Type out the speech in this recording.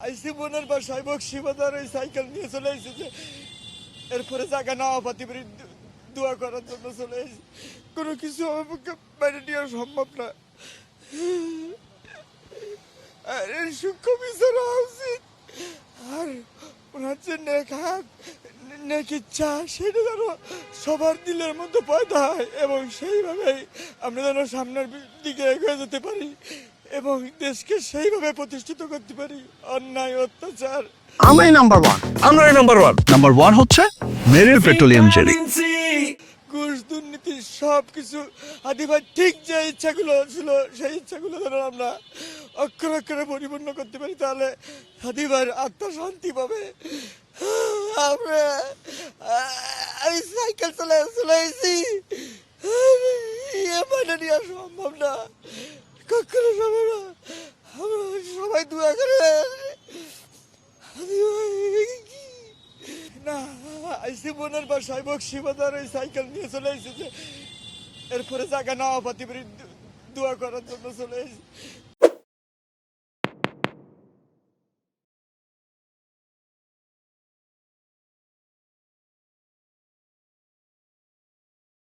আইসি বোনের বাসায় বক্সিবাজার ওই সাইকেল নিয়ে চলে এসেছে। এরপরে জায়গা নেওয়া পাতি বাড়ি দোয়া করার জন্য চলে এসেছে। কোনো কিছু আমার পক্ষে বাইরে নেওয়া সম্ভব না। আর এর সূক্ষ্ম বিচার হওয়া উচিত। আর ওনার যে নেক ইচ্ছা সেটা যেন সবার দিলের মধ্যে পয়দা হয় এবং সেইভাবেই আমরা যেন সামনের দিকে এগিয়ে যেতে পারি এবং দেশকে সেইভাবে প্রতিষ্ঠিত করতে পারি। অন্যায় অত্যাচার আমরাই নাম্বার ওয়ান। আমরাই নাম্বার ওয়ান। নাম্বার ওয়ান হচ্ছে মেরিল পেট্রোলিয়াম জেলি। ঘুষ দুর্নীতি সবকিছু আদিবার ঠিক যে ইচ্ছাগুলো ছিল সেই ইচ্ছাগুলো যেন আমরা অক্ষরে অক্ষরে পরিপূর্ণ করতে পারি, তাহলে আদিবার আত্মা শান্তি পাবে। আমরা আমি সাইকেল চলেছি মানে নেওয়া সম্ভব না, কখনো সম্ভব না। আমরা সবাই দোয়া করে না আইসি বোনের বাসায় বক্সিবাজার ওই সাইকেল নিয়ে চলে এসেছে। এরপরে জায়গা নেওয়া পাতি বাড়ি দোয়া করার জন্য চলে এসেছে।